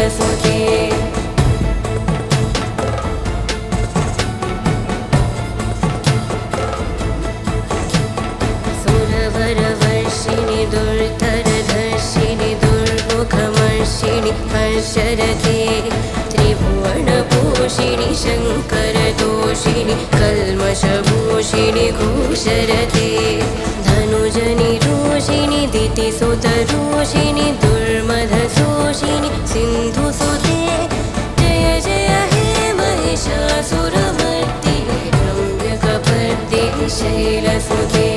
शैलसुते सुरवरवर्षिणि दुर्धरधर्षिणि दुर्मुखमर्षिणि हर्षरते त्रिभुवनपोषिणि शङ्करतोषिणि कल्मषभूषिणि घोषरते धनुजनि रोषिणि दितिसुतरोषिणि दुर्मधशोषिणि सिन्धुसुते जय जय हे महिषासुरमर्दिनि रम्यकपर्दिनि शैलसुते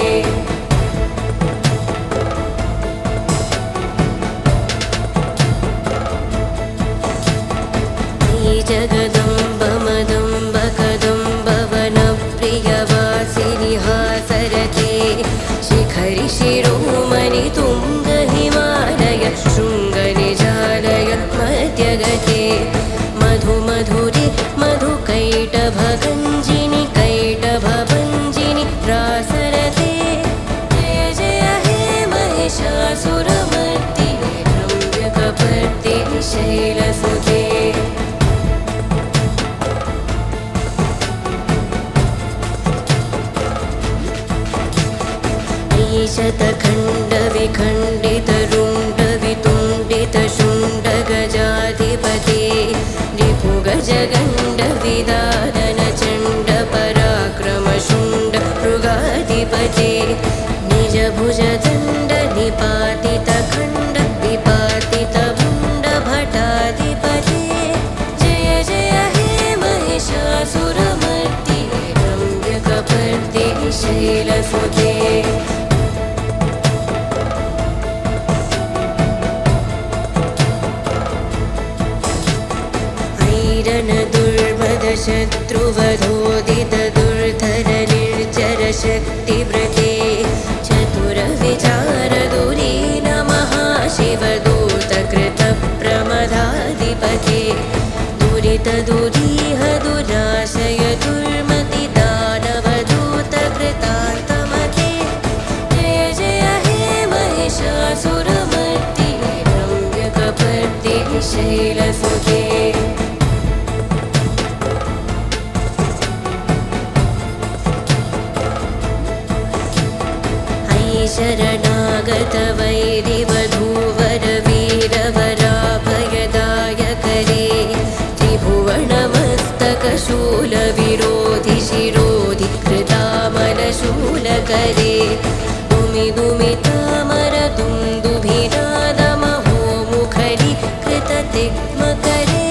जगदम्ब मदम्ब कदम्ब वनप्रियवासिनि हासरते शिखरि शिरोमणि तुङ्ग हिमालय शृङ्गनिजालय मध्यगते मधु मधुरे मधुकैटभगञ्जिनि कैटभभञ्जिनि रासरते जय जय हे महिषासुरमर्दिनि रम्यकपर्दिनि शैलसुते शतखण्डविखण्डितरुण्डवितुण्डितशुण्डगजाधिपते रिपुगजगण्डविदाननचण्डपराक्रमशुण्ड मृगाधिपते निजभुजदण्डनिपातितखण्ड विपातितभुण्डभटाधिपते जय जय हे महिषासुरमर्दिनि रम्यकपर्दिनि शैलसुते शत्रुवधोदितदुर्धरनिर्जरशक्तिव्रते चतुरविचारदुरे नमः शिवदूतकृतप्रमदाधिपते दुरितदुरीह दुराशय दुर्मतिदानवदूतकृतान्तमते जय जय हे महिषासुरमर्दिनि रम्यकपर्दिनि शैलसुते शरणागतवैरिवधूवरवीरवराभयदायकरे त्रिभुवनमस्तकशूलविरोधि शिरोधि कृतामलशूलकरे दुमिदुमितामरदुन्दुभिनादमहोमुखरि कृततिग्मकरे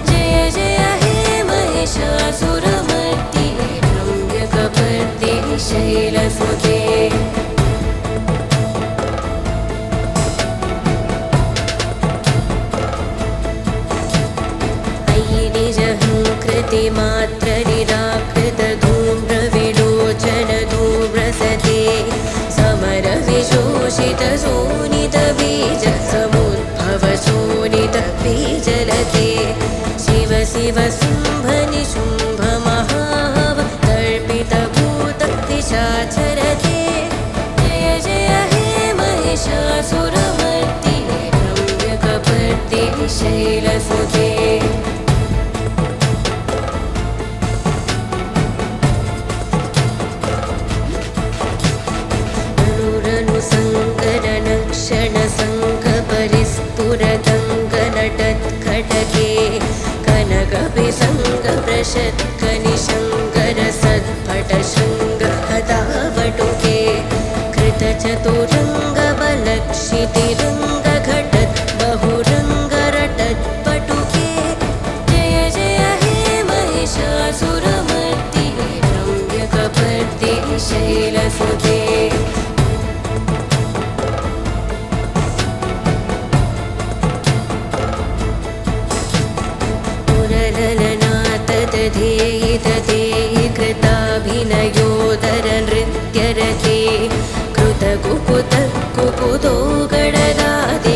जय जय हे महिषासुरमर्दिनि रम्यकपर्दिनि शैलसुते निराकृतधूम्रविलोचनधूम्रसते समरविशोषितशोणितबीज समुद्भवशोणितबीजलते शिव शिव शुम्भनिशुम्भमहाहव तर्पितभूतपिशाचरते जय जय हे महिषासुरमर्दिनि रम्यकपर्दिनि शैलसुते शङ्करनक्षणसङ्कपरिस्फुरदङ्गनटत्कटके कनकविसङ्गप्रषत्कनिशङ्करसत्पटशृङ्गहतावटुके कृतचतुरङ्गबलक्षितिरङ्गघटत् बहुरङ्गरटत्पटुके जय जय हे महिषासुरमर्दिनि रम्यकपर्दिनि शैलसुते धेयितधेयि कृताभिनयोदरनृत्यरते कृतकुकुतः कुकुतो गणदाति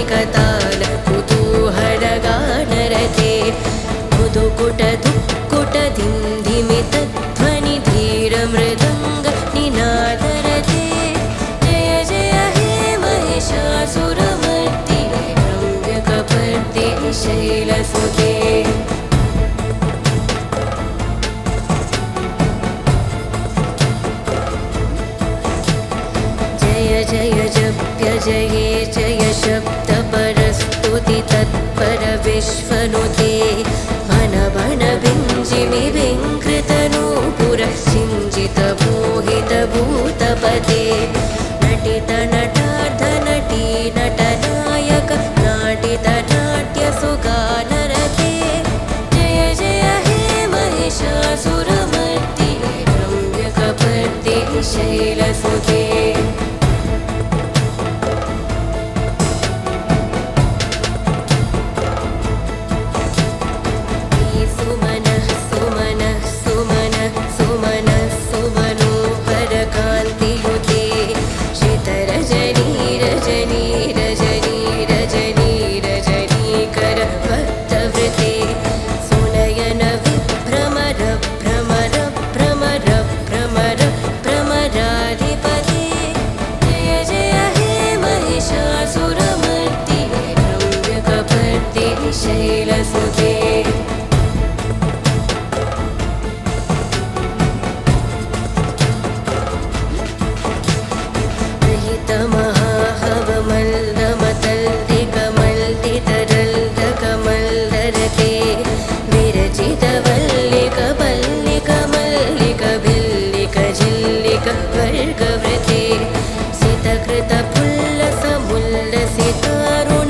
नटनटार्धनटी नटनायक नाटितनाट्यसुगानरते जय जय हे महिषासुरमर्दि रम्यकपर्दि शैलसुते शैलसुते रहितमहाहवमल्लमतल्लिकमल्लितरल्लकमल्लरते विरचितवल्लिकपल्लिकमल्लिकभिल्लिकझिल्लिकवर्गवृते सितकृतपुल्लसमुल्लसितारुण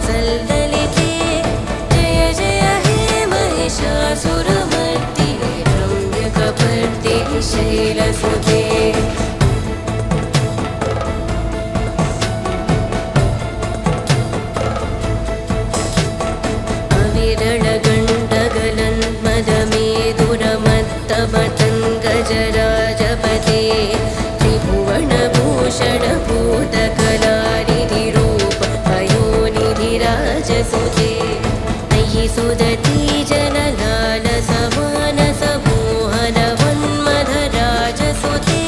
सल्ललिते जय जय हे महिषासुरमर्दि रम्यकपर्दि शैलसुते अविरलगण्डगलन्मदमेदुरमत्तमतङ्गजराजपते त्रिभुवनभूषणभूतकलानिधिरूप पयोनिधिराजसुते अयि सुदती जनलालसमानसमोहनवन्मधराजसुते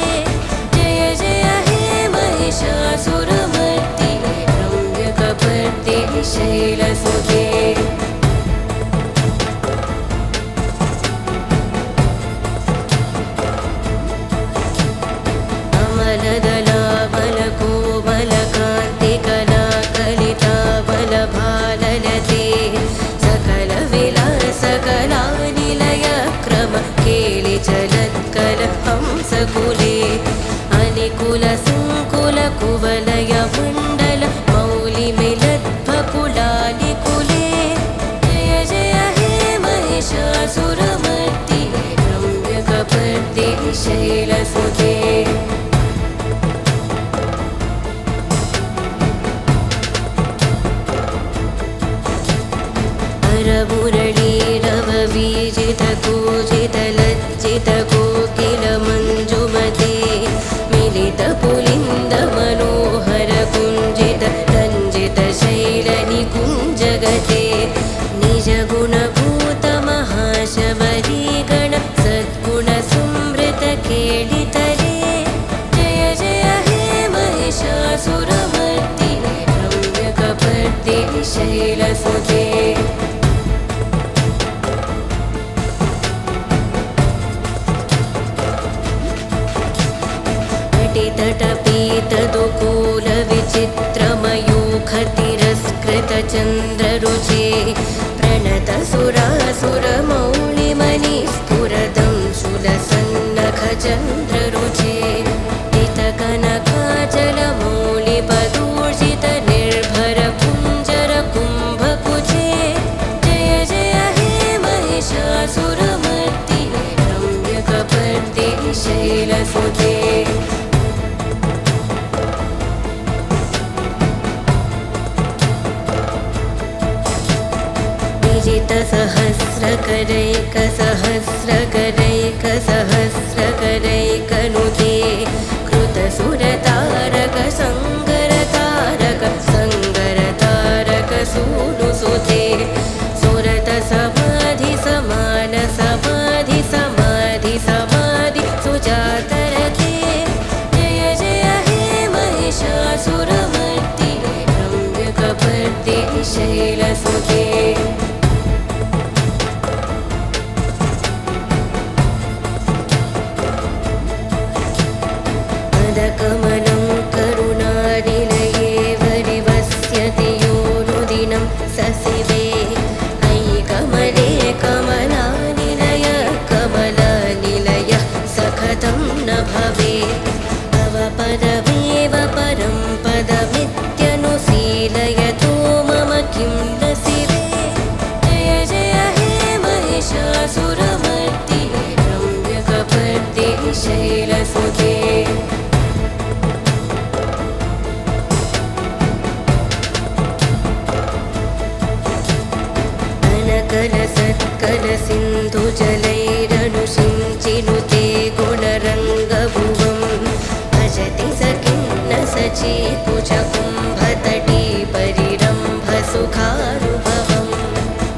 जय जय हे महिषासुरमर्दि रम्यकपर्दि शैलसुते अमलदलामलकोमलकान्तिकलाकलिताबलभाललते सकलविलासकलानिलयक्रम केलिचलत्कलहंसकुले अनिकुलसङ्कुलकुवलयमण्डल मौलिमिलद्भकुलानिकुले जय जय हे महिषासुरमर्दि रम्यकपर्दि शैलसुते मुरलीरववीजितकूजितलज्जितकोकिलमञ्जुमते मिलितपुलिन्दमनोहरकुञ्जित रञ्जितशैलनिकुञ्जगते निजगुणभूतमहाशबरीगण सद्गुणसंवृतकेलितले जय जय हे महिषासुरमर्दि रम्यकपर्दि शैलसुते तटपीतदुकूलविचित्रमयूखतिरस्कृतचन्द्ररुचे प्रणतसुरासुरमौलिमणिस्फुरदं शूलसन्नखचन्द्ररुचे हितकनकाचलमौलिपदूर्जितनिर्भरकुञ्जरकुम्भकुचे जय जय हे महिषासुरमर्दि रम्यकपर्दि शैलसुते सहस्रकरैकसहस्रकरैकसहस्रकरैकनुते कृतसुरतारक संगरतारक संगरतारक सूनुसुते सुरत समाधि समान समाधि समाधि समाधि सुजातरते जय जय हे महिषासुरमर्दि रम्यकपर्दि शैलसुते कमलं करुणानिलये वरिवस्यति योनुदिनं सशिवे अयि कमले कमलानिलय कमलानिलय सखतं न भवेत् तव कुचकुम्भतटी परिरम्भसुखानुभवम्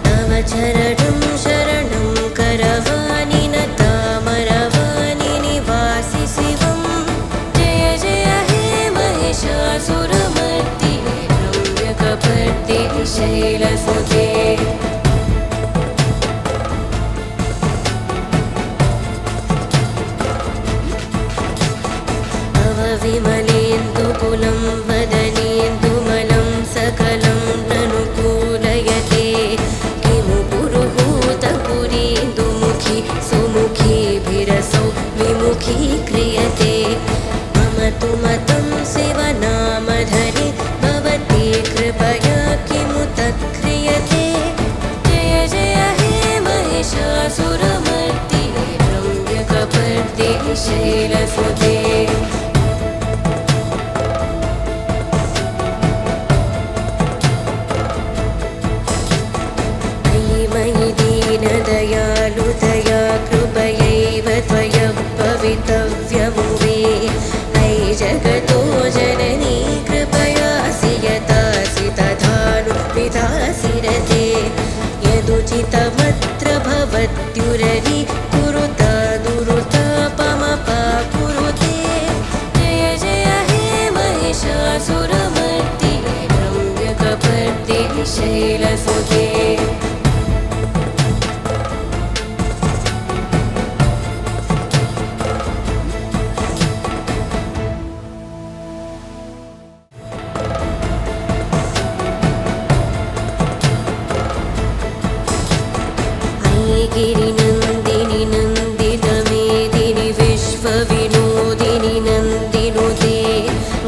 तव चरणं शरणं करवाणि नतामरवाणि निवासि शिवम् जय जय हे महिषासुरमर्दि रम्यकपर्दि शैलसुते विमलेन्दुकुलं वदनेन्दुमलं सकलं ननुकूलयते किमु पुरुहूतपुरीन्दुमुखी सुमुखीभिरसौ विमुखी क्रियते मम तु मतं शिवनामधरे भवती कृपया किमु तत्क्रियते जय जय हे महिषासुरमर्दि रम्यकपर्दि शैलसुते दयालुतया कृपयैव त्वया भवितव्यमुवे अयि जगतो जननी कृपयासि यथासि तथानु विधासि रते यदुचितमत्र भवत्युररि कुरुता दुरुतापमपा कुरुते जय जय हे महिषासुरमर्दि रम्यकपर्दि शैलसुते गिरिनन्दिनि नन्दितमेदिनि विश्वविनोदिनि नन्दिनुते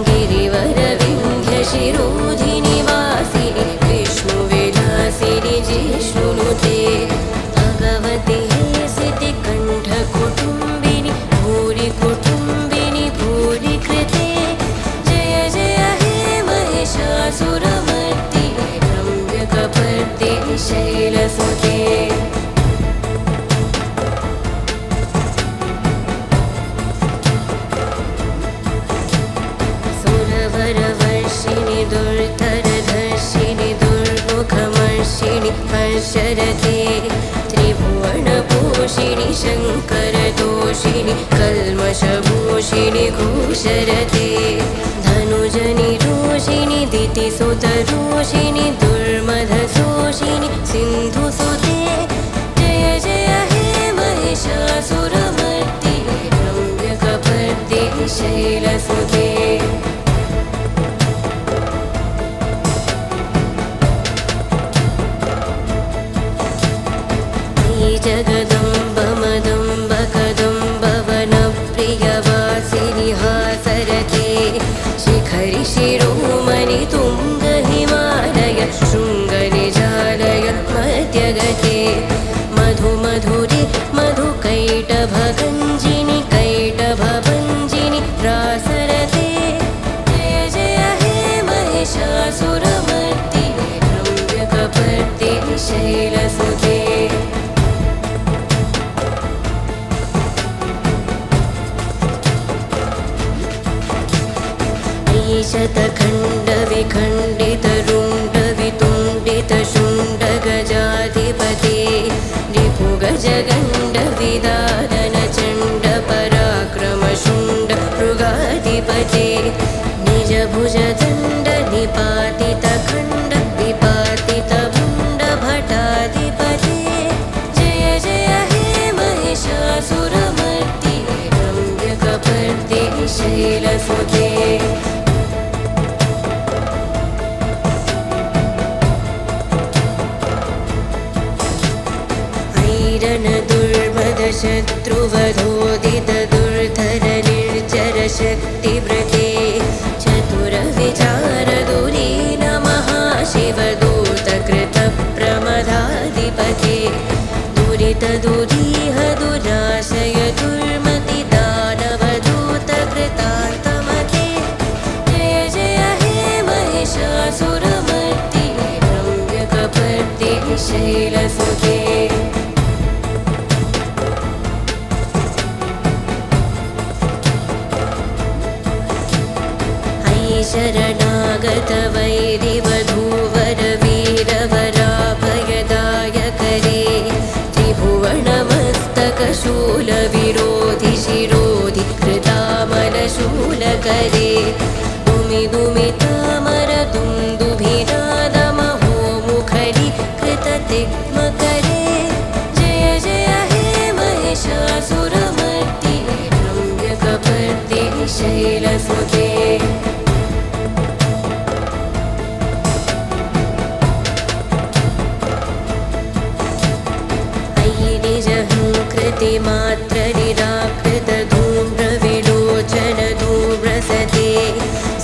गिरिवरविन्ध्यशिरोधिनि वासिनि विष्णुविलासिनि जिष्णुनुते भगवति हे सितिकण्ठकुटुम्बिनि भूरिकुटुम्बिनि भूरिकृते जय जय हे महिषासुरमर्दि रम्यकपर्दि शैलसुते वर्षिणि दुर्धरधर्षिणि दुर्मुखमर्षिणि हर्षरते त्रिभुवनपोषिणि शङ्करदोषिणि कल्मषभूषिणि घोषरते धनुजनि रोषिणि दितिसुतरोषिणि दुर्मधशोषिणि सिन्धुसुते जय जय हे महिषासुरमर्दि रम्यकपर्दि शैलसुते जगदम्ब मदम्ब कदम्ब वनप्रियवासिनि हासरते शिखरि शिरोमणि तुङ्ग हिमालय शृङ्गनिजालय मध्यगते मधु मधुरि मधुकैटभगञ्जिनि कैटभभञ्जिनि रासरते जय जय हे महिषासुरमर्दि रम्यकपर्दि शैलसुते शतखण्डविखण्डितरुण्डवितुण्डितशुण्डगजाधिपते रिपुगजगण्डविदानचण्डपराक्रमशुण्ड मृगाधिपते निजभुजदण्ड निपातितखण्ड विपातितभुण्डभटाधिपते जय जय हे महिषासुरमर्दि रम्यकपर्दि शैलसुते शत्रुवधोदित दुर्धर निर्जर शक्तिव्रते चतुरविचार दुरीन महाशिवदूतकृत प्रमदाधिपते दुरित दुरीह दुराशय दुर्मति दानवदूतकृतान्तमते जय जय हे महिषासुरमर्दि रम्यकपर्दि शैलसुते शरणागत वैरिवधूवर वीरवराभयदायकरे त्रिभुवनमस्तकशूलविरोधि शिरोधि कृतामलशूलकरे दुमिदुमितामरदुन्दुभिनादमहोमुखरि कृततिग्मकरे जय जय हे महिषासुरमर्दि रम्यकपर्दि शैलसुते मात्रनिराकृतधूम्रविलोचनधूम्रसते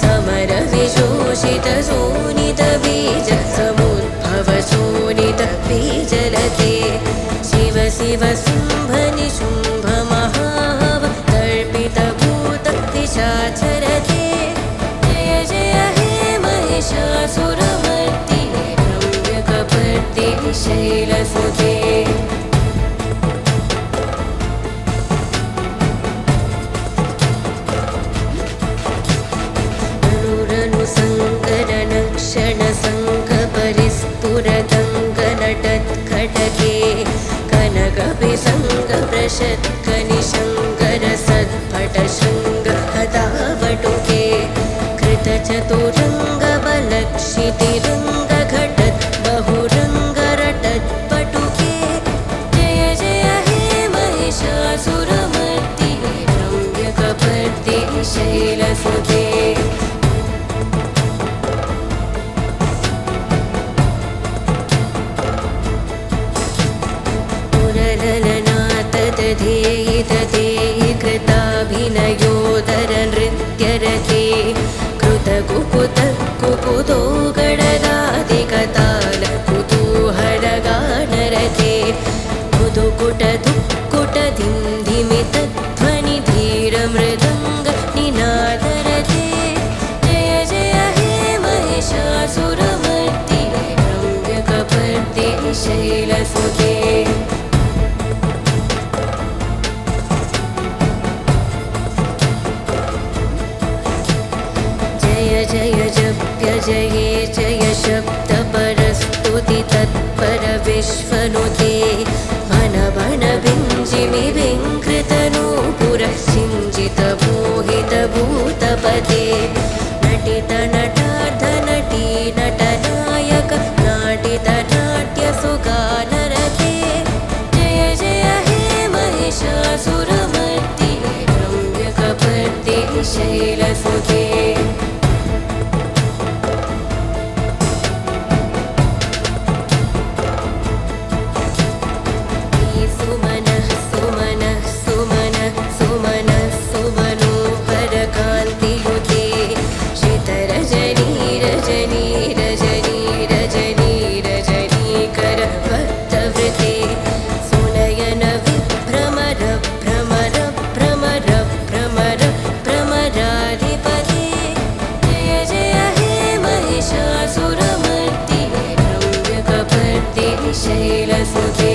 समरविशोषितशोणितबीज समुद्भवशोणितबीजलते शिव शिव शुम्भनिशुम्भमहाहव तर्पितभूतपिशाचरते जय जय हे महिषासुरमर्दि रम्यकपर्दि शैलसुते परिस्फुरदङ्गनटत्कटके कनकविसङ्गप्रषत्कनिशङ्करसत्पटशृङ्गहतावटुके कृतचतुरङ्गबलक्षितिरङ्गघटत् बहुरङ्गरटत्पटुके जय जय हे महिषासुरमर्दि रम्यकपर्दि शैलसुते धेयि कृताभिनयोदरनृत्यरते कृतकुकुत कुकुतो गणराधिकताल कुतूहलगानरते मुदुकुटधुक्कुटधिन्धिमितध्वनिधीरमृदङ्गनिनादरते जय जय हे महिषासुरमर्दि रम्यकपर्दि शैलसुते जय जप्य जये जय शब्दपरस्तुति तत्पर विश्वनुते मन मन भिञ्जिमि विङ्कृतनूपुर सिञ्जित मोहित भूतपते नटित नटार्धनटी नटनायक नाटित नाट्यसुगानरते जय जय हे महिषासुरमर्दि रम्यकपर्दि शैलसुते शैलसुते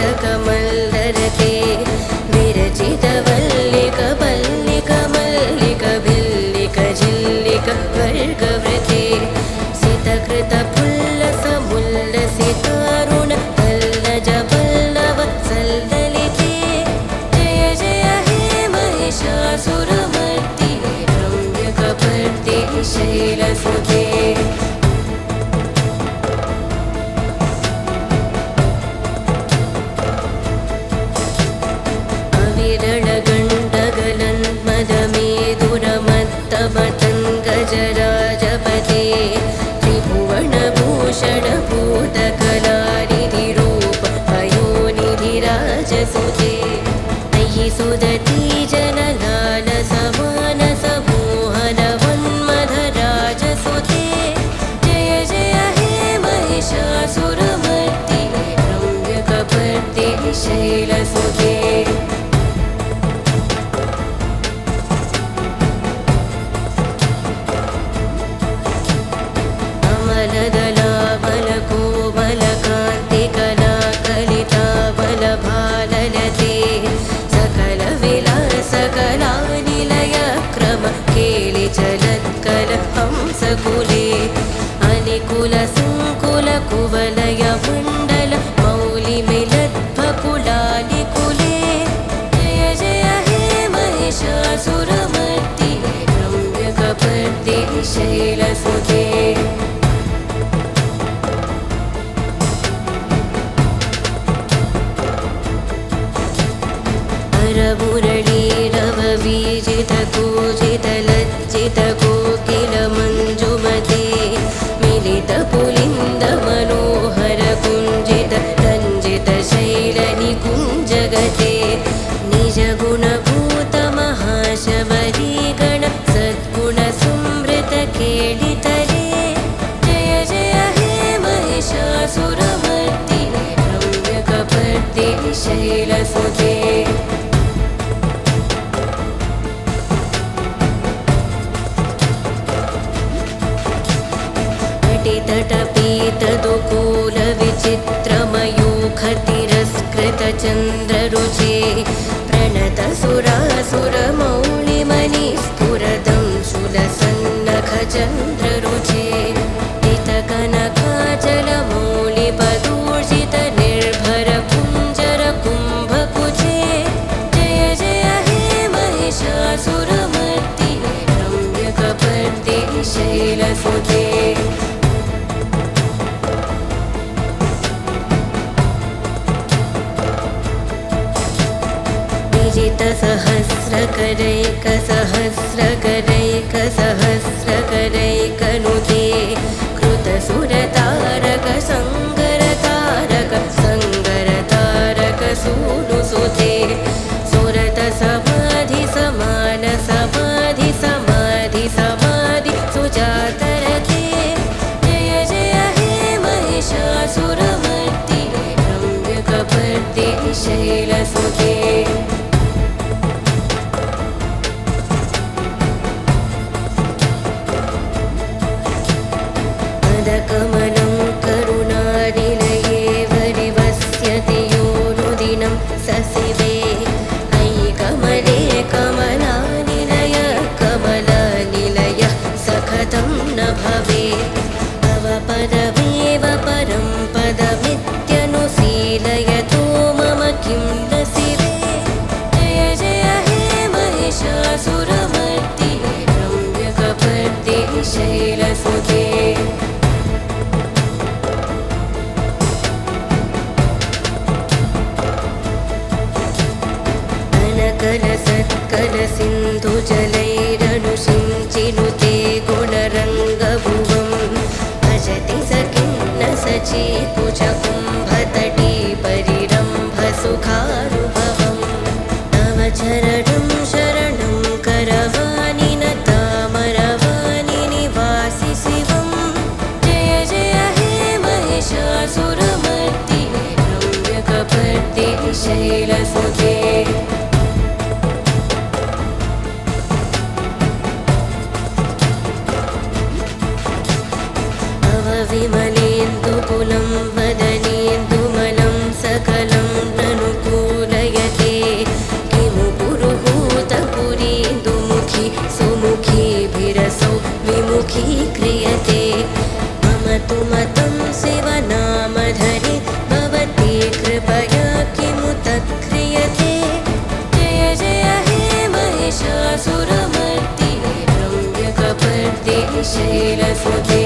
रहितमहाहवमल्लमतल्लिकमल्लितरल्लकमल्लरते विरचितवल्लिकपल्लिकमल्लिकभिल्लिकझिल्लिकवर्गवृते सितकृतपुल्लसमुल्लसितारुण सल्ललिते जय जय हे महिषासुरमर्दि रम्यकपर्दि शैलसुते अनिकुलसङ्कुलकुवलय मण्डल मौलिमिलद्भकुलालिकुले जय जय हे महिषासुरमर्दि रम्यकपर्दि शैलसुते मुरलीरववीजितकूजितलज्जितकोकिलमञ्जुमते मिलितपुलिन्दमनोहरकुञ्जित रञ्जितशैलनिकुञ्जगते निजगुणभूतमहाशबरीगण सद्गुणसंवृतकेलितले जय जय हे महिषासुरमर्दि रम्यकपर्दि शैलसुते तटपीतदुकूलविचित्रमयूखतिरस्कृतचन्द्ररुचे प्रणतसुरासुरमौलिमणिस्फुरदं शूलसन्नखचन्द्ररुचे हितकनकाचलमौलिपदूर्जितनिर्भरकुञ्जरकुम्भकुचे जय जय हे महिषासुरमर्दि रम्यकपर्दि शैलसुते सहस्रकरैकसहस्रकरैकसहस्रकरैकनुते कृतसुरतारक संगरतारक संगरतारक सूनुसुते सुरत समाधि समान समाधि समाधि समाधि सुजातरते जय जय हे महिषासुरमर्दि रम्यकपर्दि शैलसुते कमलं करुणानिलये वरिवस्यति योनुदिनं सशिवे अयि कमले कमलानिलय कमलानिलयः सखतं न भवेत् तव पदमेव परं पदमित्यनुशीलयतो मम किं न शिवे जय जय हे महिषासुरमर्दि रम्यकपर्दि शैलसुते कलसत्कलसिन्धुजलैरनुषिञ्चिनुते गुणरङ्गभुवं भजति स किन्न सचेकुचकुम्भतटी परिरम्भसुखानुभवं तव चरणं शरणं करवाणि न तामरवाणि निवासि शिवं जय जय हे महिषासुरमर्दि रम्यकपर्दि शैलसुते विमलेन्दुकुलं वदनेन्दुमलं सकलं ननुकूलयते किमु पुरुहूतपुरीन्दुमुखी सुमुखीभिरसौ विमुखी क्रियते मम तु मतं शिवनामधरे भवते कृपया किमु तत्क्रियते जय जय हे महिषासुरमर्दि रम्यकपर्दि शैलसुते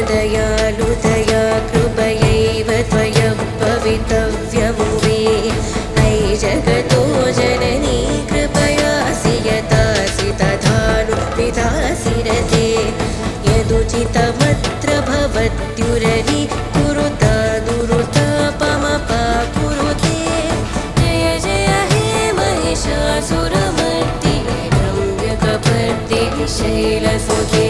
दयालुतया कृपयैव त्वया भवितव्यमुवे अयि जगतो जननी कृपयासि यथासि तथानु विधासि रते यदुचितमत्र भवत्युररि कुरुता दुरुतापमपा कुरुते जय जय हे महिषासुरमर्दि रम्यकपर्दि शैलसुते